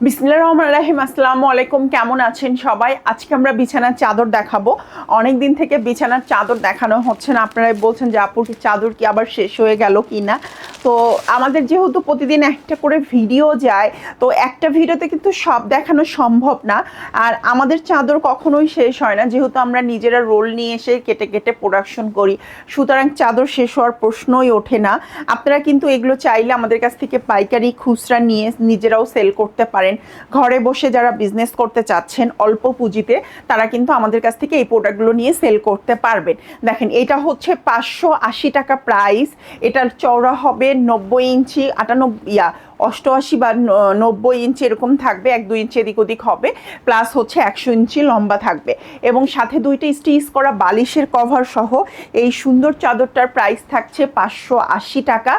বিসমিল্লাহির রহমানির রহিম। আসসালামু আলাইকুম, কেমন আছেন সবাই? আজকে আমরা বিছানার চাদর দেখাবো। অনেক দিন থেকে বিছানার চাদর দেখানো হচ্ছে না, আপনারাই বলছেন যে আপুর চাদর কি আবার শেষ হয়ে গেল কি না। তো আমাদের যেহেতু প্রতিদিন একটা করে ভিডিও যায়, তো একটা ভিডিওতে কিন্তু সব দেখানো সম্ভব না। আর আমাদের চাদর কখনোই শেষ হয় না, যেহেতু আমরা নিজেরা রোল নিয়ে এসে কেটে কেটে প্রোডাকশন করি, সুতরাং চাদর শেষ হওয়ার প্রশ্নই ওঠে না। আপনারা কিন্তু এগুলো চাইলে আমাদের কাছ থেকে পাইকারি খুচরা নিয়ে নিজেরাও সেল করতে পারেন। ঘরে বসে যারা বিজনেস করতে চাচ্ছেন অল্প পুঁজিতে, তারা কিন্তু আমাদের কাছ থেকে এই প্রোডাক্টগুলো নিয়ে সেল করতে পারবেন। দেখেন, এটা হচ্ছে 580 টাকা প্রাইস। এটার চওড়া হবে 90 ইঞ্চি, 88 বা 90 ইঞ্চি এরকম থাকবে, 1-2 ইঞ্চি এদিক ওদিক হবে, প্লাস হচ্ছে 100 ইঞ্চি লম্বা থাকবে এবং সাথে দুইটা স্টিচ করা বালিশের কভার সহ এই সুন্দর চাদরটার প্রাইস থাকছে 580 টাকা।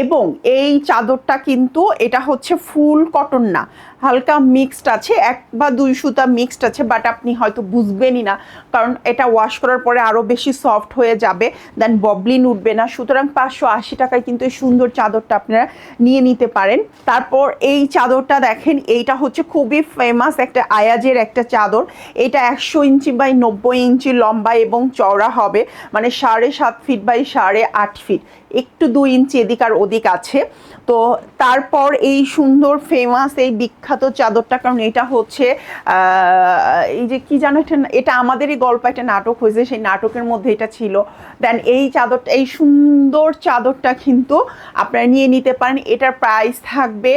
এবং এই চাদরটা কিন্তু এটা হচ্ছে ফুল কটন না, হালকা মিক্সড আছে, 1 বা 2 সুতা মিক্সড আছে, বাট আপনি হয়তো বুঝবেনই না, কারণ এটা ওয়াশ করার পরে আরও বেশি সফট হয়ে যাবে, দেন ববলিন উঠবে না। সুতরাং 580 টাকায় কিন্তু এই সুন্দর চাদরটা আপনারা নিয়ে নিতে পারেন। তারপর এই চাদরটা দেখেন, এইটা হচ্ছে খুবই ফেমাস একটা আয়াজের একটা চাদর। এটা 100 ইঞ্চি বাই 90 ইঞ্চি লম্বা এবং চওড়া হবে, মানে 7.5 ফিট বাই 8.5 ফিট, একটু 2 ইঞ্চি এদিক আর ওদিক আছে। তো তারপর এই সুন্দর ফেমাস এই বিখ্যাত চাদরটা, কারণ এটা হচ্ছে এই যে কি জানো, এটা আমাদেরই গল্প, একটা নাটক হয়েছে, সেই নাটকের মধ্যে এটা ছিল। দেন এই চাদরটা, এই সুন্দর চাদরটা কিন্তু আপনারা নিয়ে নিতে পারেন। এটার প্রাইস থাকবে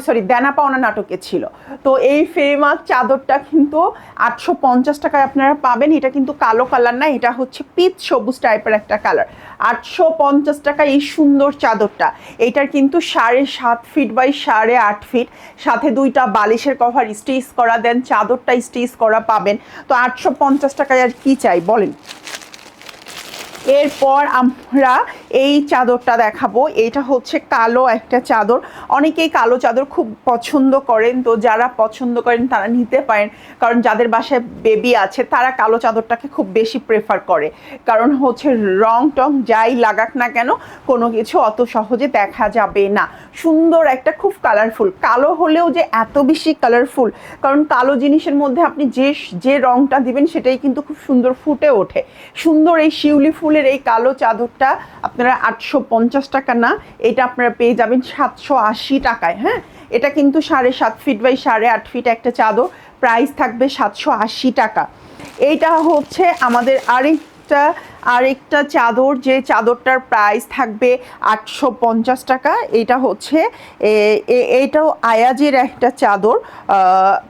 সরি, দেনা পাওনা নাটকে ছিল। তো এই ফেমাস চাদরটা কিন্তু 850 টাকায় আপনারা পাবেন। এটা কিন্তু কালো কালার না, এটা হচ্ছে পিচ সবুজ টাইপের একটা কালার। 850 টাকা এই সুন্দর চাদরটা। এটার কিন্তু 7.5 ফিট বাই 8.5 ফিট, সাথে দুইটা বালিশের কভার স্টিচ করা, দেন চাদরটা স্টিচ করা পাবেন। তো 850 টাকায় আর কি চাই বলেন। এরপর আমরা এই চাদরটা দেখাবো। এটা হচ্ছে কালো একটা চাদর, অনেকেই কালো চাদর খুব পছন্দ করেন, তো যারা পছন্দ করেন তারা নিতে পারেন, কারণ যাদের বাসায় বেবি আছে তারা কালো চাদরটাকে খুব বেশি প্রেফার করে, কারণ হচ্ছে রং টং যাই লাগাক না কেন কোনো কিছু অত সহজে দেখা যাবে না। সুন্দর একটা খুব কালারফুল, কালো হলেও যে এত বেশি কালারফুল, কারণ কালো জিনিসের মধ্যে আপনি যে রংটা দিবেন সেটাই কিন্তু খুব সুন্দর ফুটে ওঠে। সুন্দর এই শিউলি ফুলের এই কালো চাদরটা আপনারা 850 টাকা না, এটা আপনারা পেয়ে যাবেন 780 টাকায়। হ্যাঁ, এটা কিন্তু 7.5 ফিট বাই 8.5 ফিট একটা চাদর, প্রাইস থাকবে 780 টাকা। এইটা হচ্ছে আমাদের আরেকটা চাদর, যে চাদরটার প্রাইস থাকবে 850 টাকা। এটা হচ্ছে এইটাও আয়াজের একটা চাদর।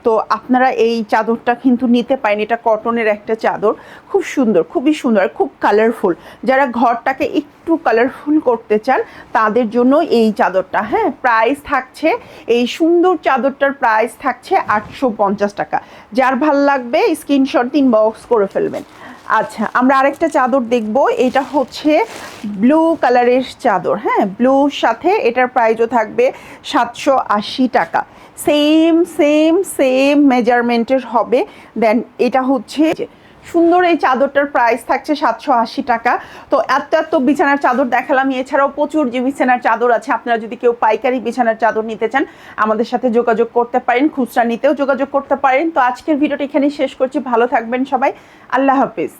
তো আপনারা এই চাদরটা কিন্তু নিতে পারেন, এটা কটনের একটা চাদর, খুব সুন্দর, খুবই সুন্দর, খুব কালারফুল। যারা ঘরটাকে একটু কালারফুল করতে চান তাদের জন্য এই চাদরটা। হ্যাঁ, প্রাইস থাকছে, এই সুন্দর চাদরটার প্রাইস থাকছে 850 টাকা। যার ভাল লাগবে স্ক্রিনশট ইনবক্স করে ফেলবেন। আচ্ছা, আমরা আরেকটা চাদর দেখব। এটা হচ্ছে ব্লু কালারের চাদর। হ্যাঁ, ব্লুর সাথে এটার প্রাইসও থাকবে 780 টাকা। সেম মেজারমেন্টের হবে। দেন এটা হচ্ছে সুন্দর এই চাদরটার প্রাইস থাকছে 780 টাকা। তো এত বিছানার চাদর দেখালাম, এছাড়াও প্রচুর যে বিছানার চাদর আছে। আপনারা যদি কেউ পাইকারি বিছানার চাদর নিতে চান আমাদের সাথে যোগাযোগ করতে পারেন, খুচরা নিতেও যোগাযোগ করতে পারেন। তো আজকের ভিডিওটা এখানেই শেষ করছি, ভালো থাকবেন সবাই, আল্লাহ হাফিজ।